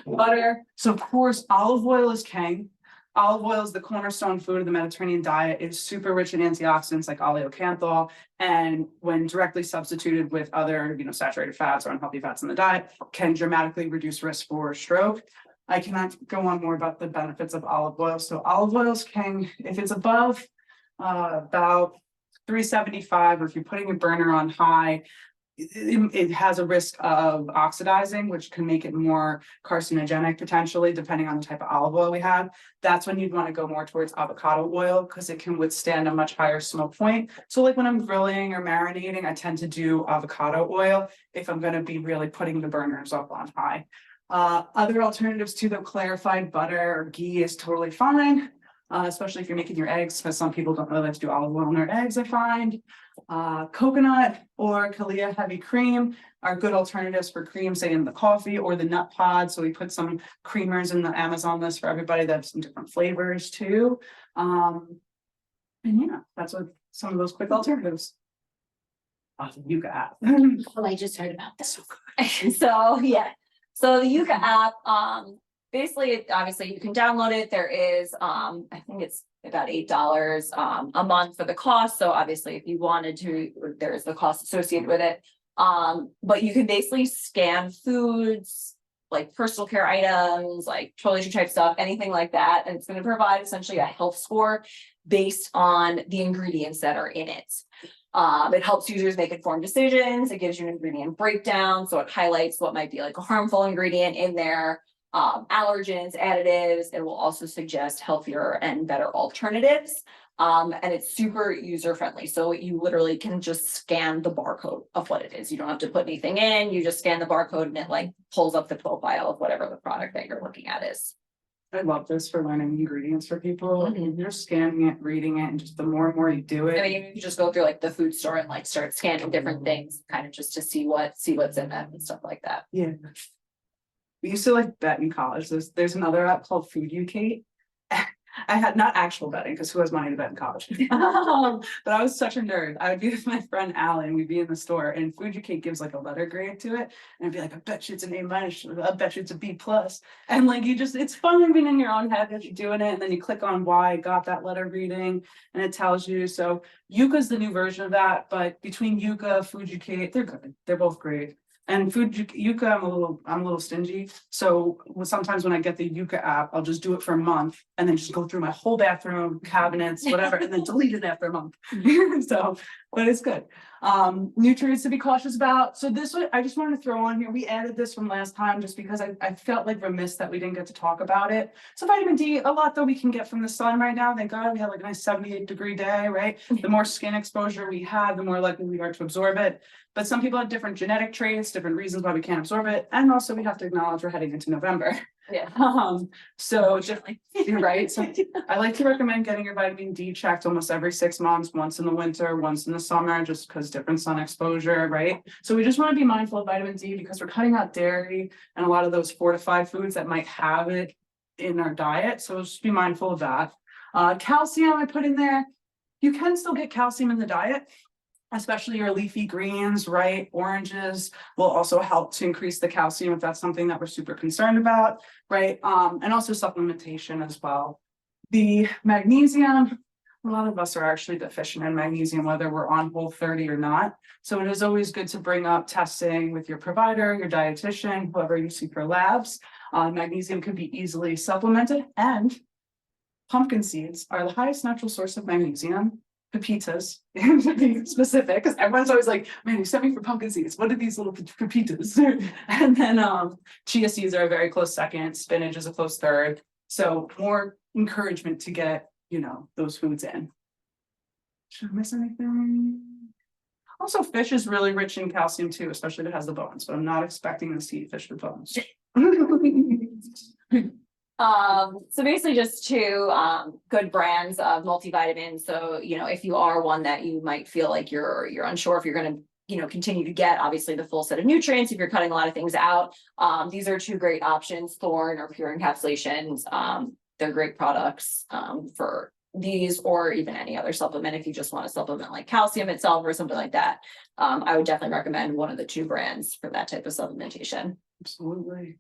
Butter. So of course, olive oil is king. Olive oil is the cornerstone food of the Mediterranean diet. It's super rich in antioxidants like oleocanthal, and when directly substituted with other, saturated fats or unhealthy fats in the diet, can dramatically reduce risk for stroke. I cannot go on more about the benefits of olive oil. So olive oil is king. If it's above about 375, or if you're putting a burner on high, it has a risk of oxidizing, which can make it more carcinogenic potentially, depending on the type of olive oil we have. That's when you'd want to go more towards avocado oil, because it can withstand a much higher smoke point. So like when I'm grilling or marinating, I tend to do avocado oil if I'm going to be really putting the burners up on high. Other alternatives to the clarified butter or ghee is totally fine. Especially if you're making your eggs, because some people don't really like to do olive oil in their eggs, I find. Coconut or Kalia heavy cream are good alternatives for cream, say in the coffee or the nut pod. So we put some creamers in the Amazon list for everybody that have some different flavors too. And yeah, that's what some of those quick alternatives. Awesome, Yuka app. Well, I just heard about this. So yeah, so the Yuka app, basically, obviously you can download it. There is, I think it's about $8 a month for the cost. So obviously if you wanted to, there's the cost associated with it. But you can basically scan foods, like personal care items, like toiletry type stuff, anything like that. And it's going to provide essentially a health score based on the ingredients that are in it. It helps users make informed decisions. It gives you an ingredient breakdown. So it highlights what might be like a harmful ingredient in there. Allergens, additives. It will also suggest healthier and better alternatives. And it's super user friendly. So you literally can just scan the barcode of what it is. You don't have to put anything in. You just scan the barcode and it like pulls up the profile of whatever the product that you're looking at is. I love this for learning ingredients for people. You're scanning it, reading it, and just the more and more you do it. I mean, you just go through like the food store and like start scanning different things, kind of just to see what's in them and stuff like that. Yeah. We used to like bet in college. There's another app called Food UK. I had not actual betting, because who has money to bet in college? But I was such a nerd. I would be with my friend Allie and we'd be in the store, and Food UK gives like a letter grade to it. And I'd be like, I bet you it's an A-. I bet you it's a B+. And like, it's fun being in your own head as you're doing it. And then you click on why I got that letter reading and it tells you. So Yuka's the new version of that. But between Yuka, Food UK, they're good. They're both great. And Food Yuka, I'm a little stingy. So sometimes when I get the Yuka app, I'll just do it for a month and then just go through my whole bathroom, cabinets, whatever, and then delete it after a month. So but it's good. Nutrients to be cautious about. So this one, I just wanted to throw on here. We added this from last time just because I felt like remiss that we didn't get to talk about it. So vitamin D, a lot that we can get from the sun right now. Thank God we had like a nice 78-degree day, right? The more skin exposure we have, the more likely we are to absorb it. But some people have different genetic traits, different reasons why we can't absorb it. And also we have to acknowledge we're heading into November. Yeah. So you're right. So I like to recommend getting your vitamin D checked almost every 6 months, once in the winter, once in the summer, just because different sun exposure, right? So we just want to be mindful of vitamin D because we're cutting out dairy and a lot of those fortified foods that might have it in our diet. So just be mindful of that. Calcium I put in there. You can still get calcium in the diet, especially your leafy greens, right? Oranges will also help to increase the calcium if that's something that we're super concerned about, right? And also supplementation as well. The magnesium, a lot of us are actually deficient in magnesium, whether we're on Whole30 or not. So it is always good to bring up testing with your provider, your dietitian, whoever you see for labs. Magnesium can be easily supplemented, and pumpkin seeds are the highest natural source of magnesium. Pepitas, to be specific, because everyone's always like, man, you sent me for pumpkin seeds. What are these little pepitas? And then chia seeds are a very close second. Spinach is a close third. So more encouragement to get, you know, those foods in. Should I miss anything? Also, fish is really rich in calcium too, especially if it has the bones, but I'm not expecting us to eat fish with bones. So basically just two good brands of multivitamins. So, you know, if you are one that you might feel like you're unsure if you're going to, you know, continue to get obviously the full set of nutrients, if you're cutting a lot of things out, these are two great options. Thorn or Pure Encapsulations. They're great products for these or even any other supplement. If you just want to supplement like calcium itself or something like that, I would definitely recommend one of the two brands for that type of supplementation. Absolutely.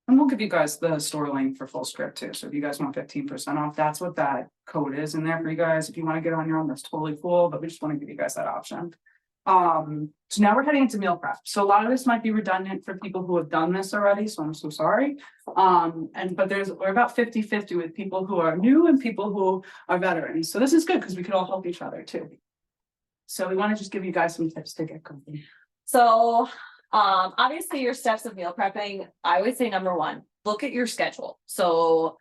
And we'll give you guys the store link for full script too. So if you guys want 15% off, that's what that code is in there for you guys. If you want to get on your own, that's totally cool, but we just want to give you guys that option. So now we're heading into meal prep. So a lot of this might be redundant for people who have done this already. So I'm so sorry. But we're about 50-50 with people who are new and people who are veterans. So this is good because we could all help each other too. So we want to just give you guys some tips to get going. So obviously your steps of meal prepping, I would say number one, look at your schedule. So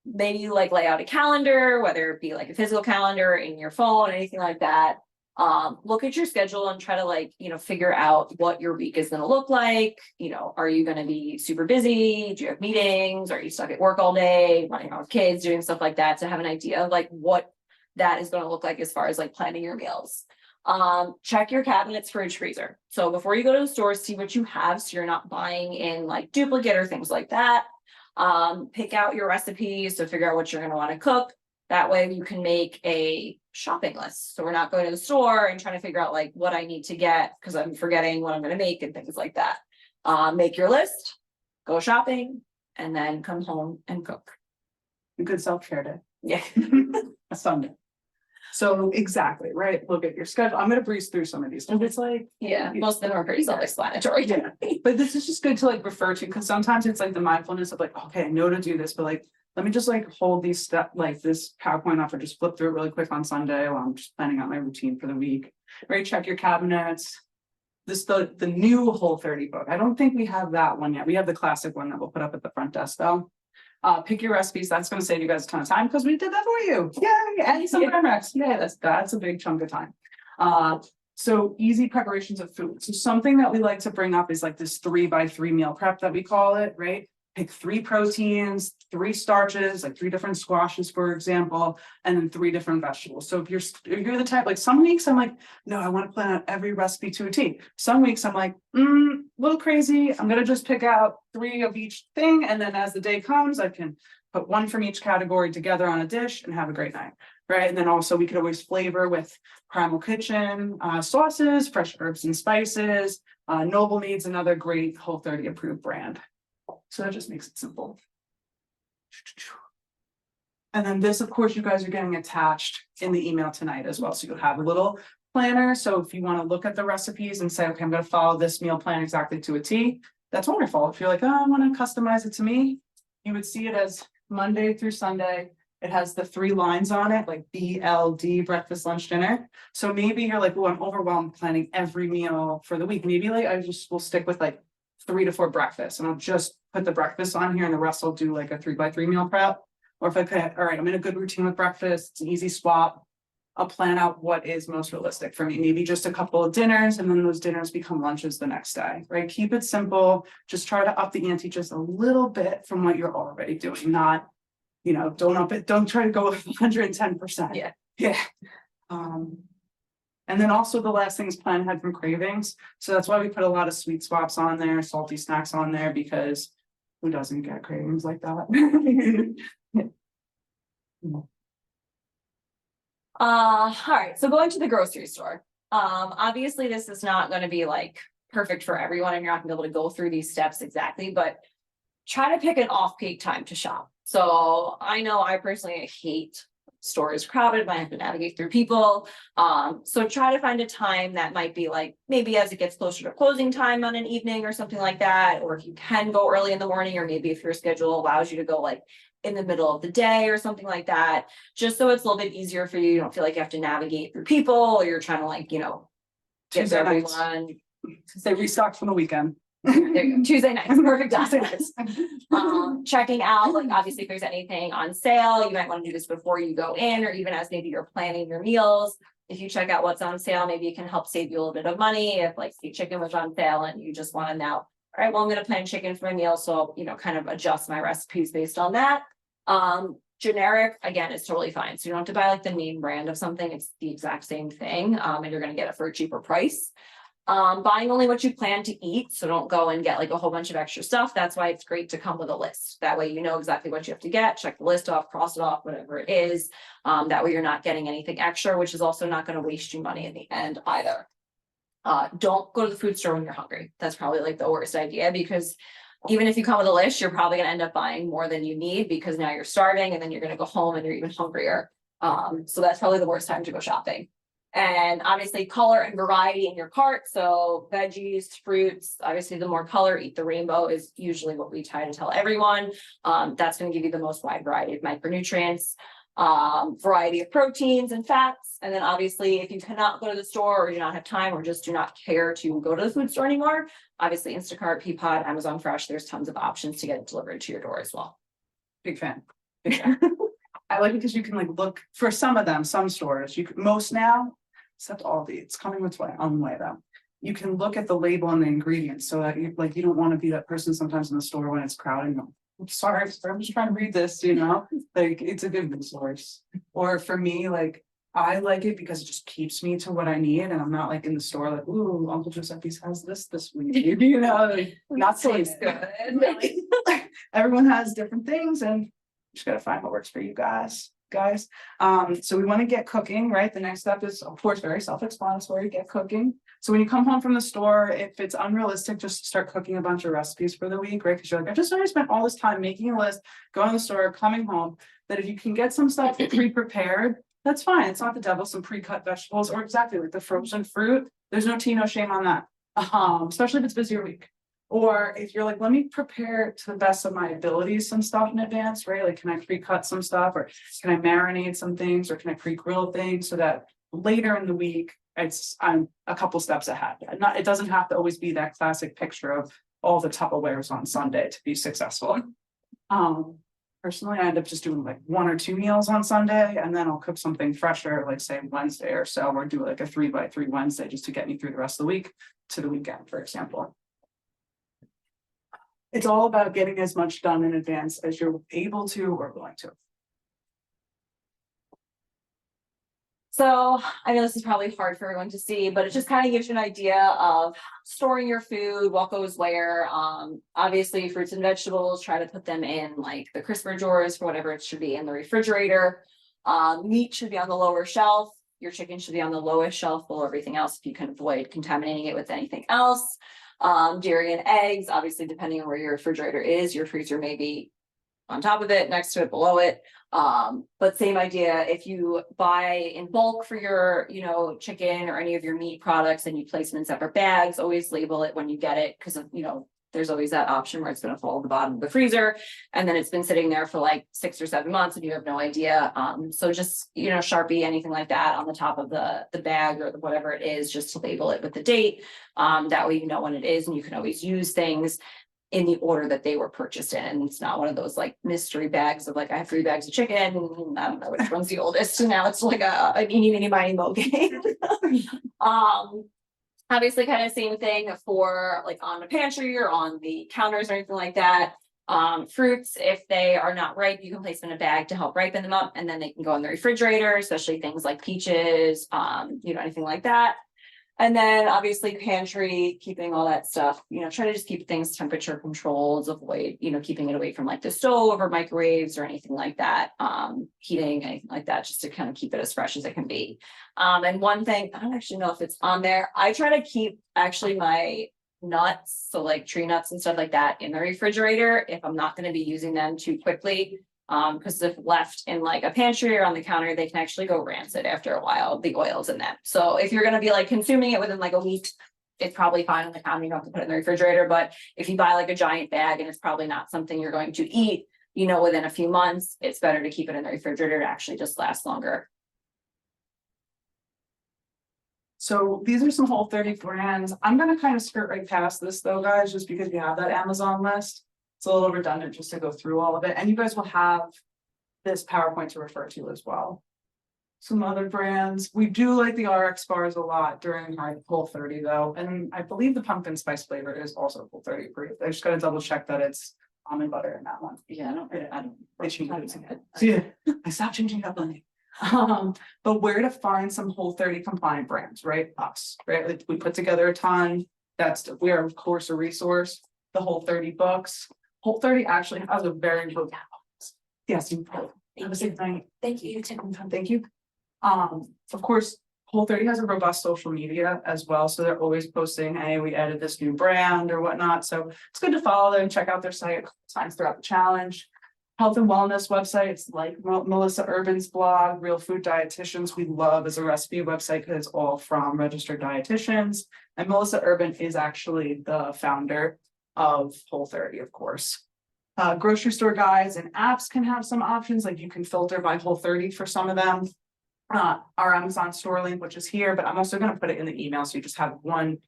maybe you like lay out a calendar, whether it be like a physical calendar in your phone, anything like that. Look at your schedule and try to like, you know, figure out what your week is going to look like. You know, are you going to be super busy? Do you have meetings? Are you stuck at work all day, running around with kids, doing stuff like that, to have an idea of like what that is going to look like as far as like planning your meals. Check your cabinets, fridge, freezer. So before you go to the store, see what you have so you're not buying in like duplicate or things like that. Pick out your recipes, so figure out what you're going to want to cook. That way you can make a shopping list. So we're not going to the store and trying to figure out like what I need to get because I'm forgetting what I'm going to make and things like that. Make your list, go shopping, and then come home and cook. A good self-care day. Yeah. A Sunday. So exactly, right? Look at your schedule. I'm gonna breeze through some of these. And it's like, Yeah, most of them are pretty self-explanatory. yeah, but this is just good to like refer to because sometimes it's like the mindfulness of like, okay, I know to do this, but like, let me just like hold these like this PowerPoint up or just flip through it really quick on Sunday while I'm just planning out my routine for the week. Right? Check your cabinets. The new Whole30 book. I don't think we have that one yet. We have the classic one that we'll put up at the front desk though. Pick your recipes. That's going to save you guys a ton of time because we did that for you. Yay! And some FNRx. Yeah, that's a big chunk of time. So easy preparations of food. So something that we like to bring up is like this 3x3 meal prep that we call it, right? Pick 3 proteins, 3 starches, like 3 different squashes, for example, and then 3 different vegetables. So if you're the type, like some weeks I'm like, no, I want to plan out every recipe to a T. Some weeks I'm like, a little crazy. I'm going to just pick out 3 of each thing. And then as the day comes, I can put 1 from each category together on a dish and have a great night. Right. And then also we could always flavor with Primal Kitchen sauces, fresh herbs and spices. Noble Mead's another great Whole30 approved brand. So that just makes it simple. And then this, of course, you guys are getting attached in the email tonight as well. So you'll have a little planner. So if you want to look at the recipes and say, okay, I'm going to follow this meal plan exactly to a T, that's wonderful. If you're like, oh, I want to customize it to me, you would see it as Monday through Sunday, it has the 3 lines on it, like BLD, breakfast, lunch, dinner. So maybe you're like, oh, I'm overwhelmed planning every meal for the week. Maybe like I just will stick with like 3 to 4 breakfasts and I'll just put the breakfast on here and the rest I'll do like a 3x3 meal prep. Or if I put, all right, I'm in a good routine with breakfast, it's an easy swap. I'll plan out what is most realistic for me. Maybe just a couple of dinners and then those dinners become lunches the next day, right? Keep it simple. Just try to up the ante just a little bit from what you're already doing. Not, you know, don't up it, don't try to go 110%. Yeah. Yeah. And then also the last thing is plan ahead from cravings. So that's why we put a lot of sweet swaps on there, salty snacks on there, because who doesn't get cravings like that? All right, so going to the grocery store. Obviously, this is not gonna be like perfect for everyone, and you're not gonna be able to go through these steps exactly, but try to pick an off-peak time to shop. So I know I personally hate stores crowded, I have to navigate through people. So try to find a time that might be like, maybe as it gets closer to closing time on an evening or something like that, or if you can go early in the morning, or maybe if your schedule allows you to go like in the middle of the day or something like that, just so it's a little bit easier for you. You don't feel like you have to navigate through people, or you're trying to like, you know, get to Tuesday nights. everyone. They restock from the weekend. There you go. Tuesday nights, perfect Tuesday time. nights. Checking out, like obviously if there's anything on sale, you might want to do this before you go in, or even as maybe you're planning your meals. If you check out what's on sale, maybe it can help save you a little bit of money. If like the chicken was on sale and you just want to now, all right, well, I'm going to plan chicken for my meal. So, you know, kind of adjust my recipes based on that. Generic, again, is totally fine. So you don't have to buy like the name brand of something. It's the exact same thing. And you're going to get it for a cheaper price. Buying only what you plan to eat. So don't go and get like a whole bunch of extra stuff. That's why it's great to come with a list. That way, you know exactly what you have to get, check the list off, cross it off, whatever it is. That way you're not getting anything extra, which is also not going to waste you money in the end either. Don't go to the food store when you're hungry. That's probably like the worst idea, because even if you come with a list, you're probably going to end up buying more than you need, because now you're starving and then you're going to go home and you're even hungrier. So that's probably the worst time to go shopping. And obviously color and variety in your cart. So veggies, fruits, obviously the more color, eat the rainbow is usually what we try to tell everyone. That's going to give you the most wide variety of micronutrients, variety of proteins and fats. And then obviously if you cannot go to the store, or you do not have time, or just do not care to go to the food store anymore, obviously Instacart, Peapod, Amazon Fresh, there's tons of options to get it delivered to your door as well. Big fan. Big fan. I like it because you can like look for some of them, some stores, you can, most now, except Aldi, it's coming with way on the way though. You can look at the label and the ingredients so that you like, you don't want to be that person sometimes in the store when it's crowded. I'm sorry, I'm just trying to read this, you know, like it's a good resource. Or for me, like I like it because it just keeps me to what I need, and I'm not like in the store like, ooh, Uncle Giuseppe's has this week, you know, like, not saying good. really. Everyone has different things, and just gotta find what works for you guys. So we want to get cooking, right? The next step is, of course, very self-explanatory, get cooking. So when you come home from the store, if it's unrealistic, just start cooking a bunch of recipes for the week, right? Because you're like, I just already spent all this time making a list, going to the store, coming home, that if you can get some stuff pre-prepared, that's fine. It's not the devil, some pre-cut vegetables, or exactly like the frozen fruit. There's no tea, no shame on that. Especially if it's busier week. Or if you're like, let me prepare to the best of my abilities some stuff in advance, right? Like, can I pre-cut some stuff, or can I marinate some things, or can I pre-grill things so that later in the week, I'm a couple steps ahead. It doesn't have to always be that classic picture of all the Tupperwares on Sunday to be successful. Personally, I end up just doing like 1 or 2 meals on Sunday, and then I'll cook something fresher, like say Wednesday or so, or do like a 3x3 Wednesday just to get me through the rest of the week to the weekend, for example. It's all about getting as much done in advance as you're able to or willing to. So I know this is probably hard for everyone to see, but it just kind of gives you an idea of storing your food, what goes where. Obviously fruits and vegetables, try to put them in like the crisper drawers for whatever it should be in the refrigerator. Meat should be on the lower shelf. Your chicken should be on the lowest shelf below everything else if you can avoid contaminating it with anything else. Dairy and eggs, obviously, depending on where your refrigerator is, your freezer may be on top of it, next to it, below it. But same idea, if you buy in bulk for your, you know, chicken or any of your meat products and you place them in separate bags, always label it when you get it, because of, you know, there's always that option where it's gonna fall at the bottom of the freezer. And then it's been sitting there for like 6 or 7 months and you have no idea. So just, Sharpie, anything like that on the top of the bag or whatever it is, just to label it with the date. That way you know when it is, and you can always use things in the order that they were purchased in. And it's not one of those like mystery bags of like, I have 3 bags of chicken, and I don't know which one's the oldest. And now it's like an eeny, meeny, miny, mo game. Obviously kind of same thing for like on the pantry or on the counters or anything like that. Fruits, if they are not ripe, you can place them in a bag to help ripen them up, and then they can go in the refrigerator, especially things like peaches, anything like that. And then obviously pantry, keeping all that stuff, try to just keep things temperature controlled, avoid, keeping it away from like the stove or microwaves or anything like that. Heating, anything like that, just to kind of keep it as fresh as it can be. And one thing, I don't actually know if it's on there. I try to keep actually my nuts, so like tree nuts and stuff like that, in the refrigerator if I'm not going to be using them too quickly. Because if left in like a pantry or on the counter, they can actually go rancid after a while, the oils in them. So if you're going to be like consuming it within like a week, it's probably fine on the counter. You don't have to put it in the refrigerator. But if you buy like a giant bag and it's probably not something you're going to eat, within a few months, it's better to keep it in the refrigerator to actually just last longer. So these are some Whole30 brands. I'm gonna kind of skirt right past this though, guys, just because you have that Amazon list. It's a little redundant just to go through all of it, and you guys will have this PowerPoint to refer to as well. Some other brands, we do like the RX bars a lot during our Whole30 though, and I believe the pumpkin spice flavor is also Whole30 approved. I just gotta double check that it's almond butter in that one. Yeah, I don't. They changed it. So yeah, I stopped changing up on it. But where to find some Whole30 compliant brands, right? Us, right? Like we put together a ton. We are of course a resource. The Whole30 books. Whole30 actually has a very good. Yes, you probably. Thank you. Thank you. Of course, Whole30 has a robust social media as well, so they're always posting, hey, we added this new brand or whatnot. So it's good to follow them, check out their site times throughout the challenge. Health and wellness websites like Melissa Urban's blog, Real Food Dietitians, we love as a recipe website because it's all from registered dietitians. And Melissa Urban is actually the founder of Whole30, of course. Grocery store guides and apps can have some options, like you can filter by Whole30 for some of them. Our Amazon store link, which is here, but I'm also going to put it in the email so you just have one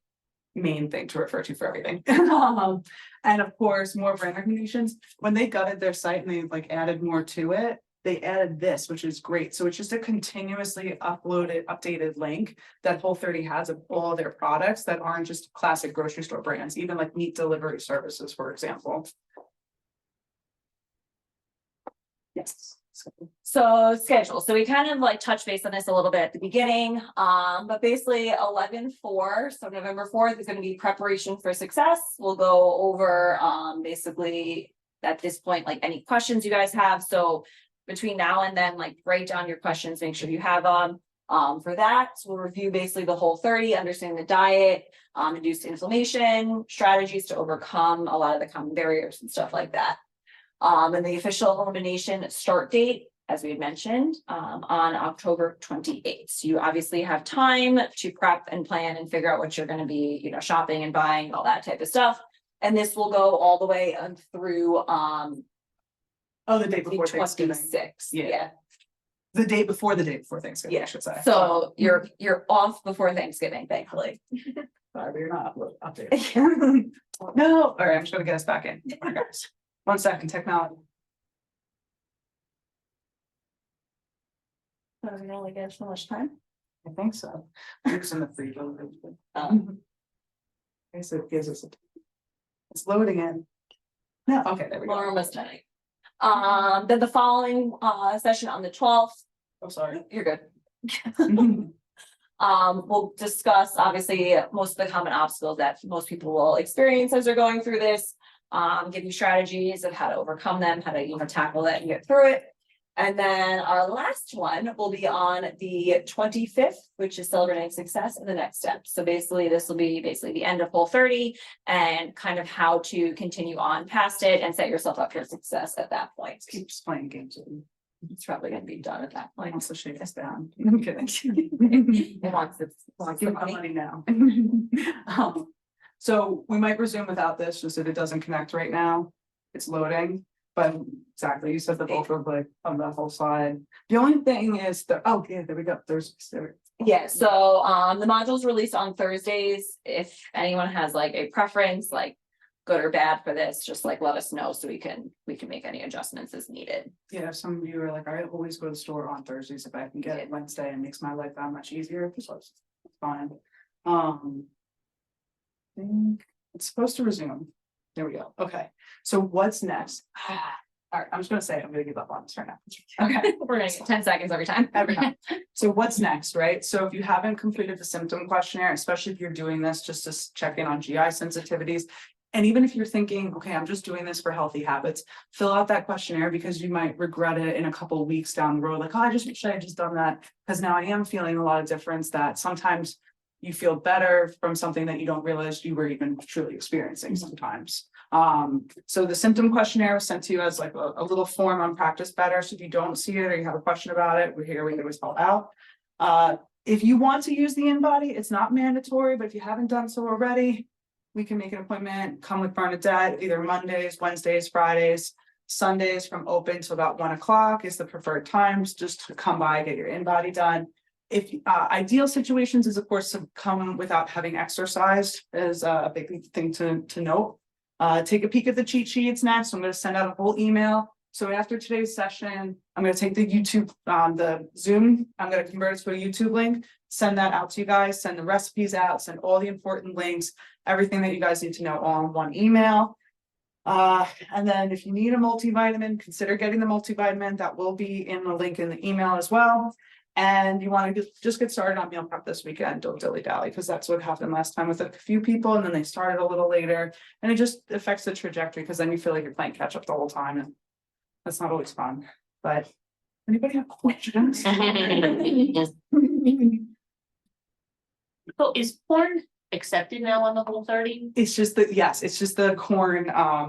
main thing to refer to for everything. And of course, more brand recommendations. When they gutted their site and they like added more to it, they added this, which is great. So it's just a continuously updated link that Whole30 has of all their products that aren't just classic grocery store brands, even like meat delivery services, for example. Yes. So schedule. So we kind of like touch base on this a little bit at the beginning. But basically 11/4, so November 4th is going to be preparation for success. We'll go over basically at this point, like any questions you guys have. So between now and then, like write down your questions, make sure you have them. For that, we'll review basically the Whole30, understanding the diet, induced inflammation, strategies to overcome a lot of the common barriers and stuff like that. And the official elimination start date, as we had mentioned, on October 28th. So you obviously have time to prep and plan and figure out what you're going to be, shopping and buying, all that type of stuff. And this will go all the way through the day before Thanksgiving. 26th. Yeah. The day before Thanksgiving, I should say. So you're off before Thanksgiving, thankfully. Sorry, but you're not updated. No. All right, I'm just gonna get us back in. All right, guys. 1 second, technology. Are we gonna only get so much time? I think so. It's in the free. Okay, so it gives us it's loading in. No, okay, there we go. We're almost done. Then the following session on the 12th. I'm sorry. You're good. We'll discuss obviously most of the common obstacles that most people will experience as they're going through this. Give you strategies of how to overcome them, how to tackle it and get through it. And then our last one will be on the 25th, which is celebrating success and the next step. So basically this will be the end of Whole30 and kind of how to continue on past it and set yourself up for success at that point. Keep just playing games with me. It's probably going to be done at that I point. wants to shake us down. I'm kidding. It wants Give the my money. money now. So we might resume without this, just if it doesn't connect right now. It's loading, but exactly, you said the both of like on the whole side. The only thing is oh, yeah, there we go, there. Yeah, so the modules released on Thursdays. If anyone has like a preference, like good or bad for this, just like let us know so we can make any adjustments as needed. Yeah, some of you are like, I always go to the store on Thursdays if I can get it Wednesday, it makes my life that much easier, so it's fine. I think it's supposed to resume. There we go. Okay, so what's next? All right, I'm just gonna say, I'm gonna give up on this right now. Okay. We're gonna get 10 seconds every time. Every time. So what's next, right? So if you haven't completed the symptom questionnaire, especially if you're doing this just to check in on GI sensitivities. And even if you're thinking, okay, I'm just doing this for healthy habits, fill out that questionnaire because you might regret it in a couple of weeks down the road. Like, oh, I just wish I had just done that. Because now I am feeling a lot of difference that sometimes you feel better from something that you don't realize you were even truly experiencing sometimes. So the symptom questionnaire was sent to you as like a little form on Practice Better. So if you don't see it or you have a question about it, we're here, we can always help out. If you want to use the InBody, it's not mandatory, but if you haven't done so already, we can make an appointment, come with Bernadette, either Mondays, Wednesdays, Fridays, Sundays from open to about 1 o'clock is the preferred times, just to come by, get your InBody done. If ideal situations is of course to come without having exercised is a big thing to note. Take a peek at the cheat sheets next. I'm going to send out a whole email. So after today's session, I'm going to take the YouTube, the Zoom, I'm going to convert it to a YouTube link, send that out to you guys, send the recipes out, send all the important links, everything that you guys need to know all in one email. And then if you need a multivitamin, consider getting the multivitamin. That will be in the link in the email as well. And you want to just get started on meal prep this weekend, don't dilly-dally, because that's what happened last time with a few people, and then they started a little later, and it just affects the trajectory because then you feel like you're playing catch up the whole time, and that's not always fun. But anybody have questions? So is corn accepted now on the Whole30? It's just the, yes, it's just the corn,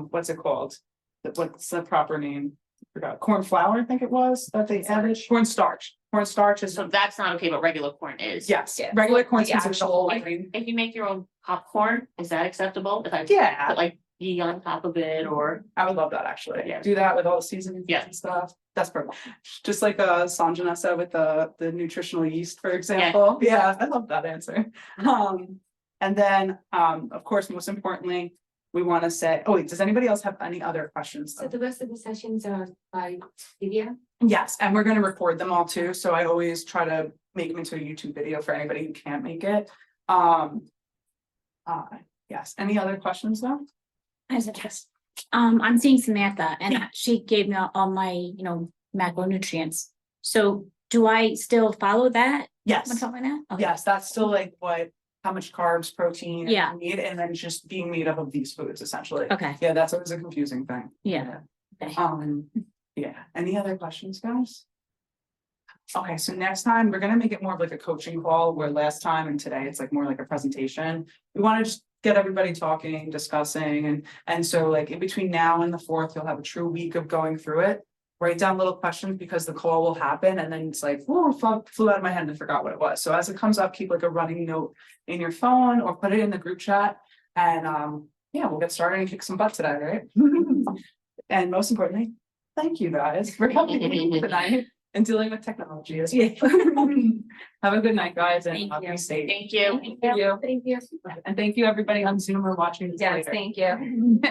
what's it called? What's the proper name? I forgot, corn flour, I think it was, that they added, corn starch. Corn starch is, So that's not okay, but regular corn is. yes, Yeah. regular corn The is the actual, whole If grain. if you make your own popcorn, is that acceptable? If I Yeah, put like ghee on top of it or? I would love that actually. Yeah. Do that with all the seasonings Yeah. and stuff. That's perfect. Just like Sanjana said with the nutritional yeast, for example. Yeah, I love that answer. And then of course, most importantly, we want to say, oh wait, does anybody else have any other questions? So the rest of the sessions are by video? Yes, and we're gonna record them all too, so I always try to make them into a YouTube video for anybody who can't make it. Yes, any other questions though? I have a test. I'm seeing Samantha and she gave me all my, macronutrients. So do I still follow that? Yes, On top of that? Okay. yes, that's still like how much carbs, protein. Yeah. You need, and then just being made up of these foods essentially. Okay, Yeah, that's always a confusing thing. yeah. Okay. Yeah, any other questions, guys? Okay, so next time, we're gonna make it more of like a coaching call, where last time and today, it's like more like a presentation. We wanna just get everybody talking, discussing, and so like in between now and the 4th, you'll have a true week of going through it. Write down little questions because the call will happen, and then it's like, oh, flew out of my head and I forgot what it was. So as it comes up, keep like a running note in your phone or put it in the group chat. And yeah, we'll get started and kick some butt today, right? And most importantly, thank you guys for helping me tonight and dealing with technology as well. Have a good night, guys, and Thank you. be safe. Thank you. Thank you. Thank you. And thank you everybody on Zoom or watching this Yes, later. thank you.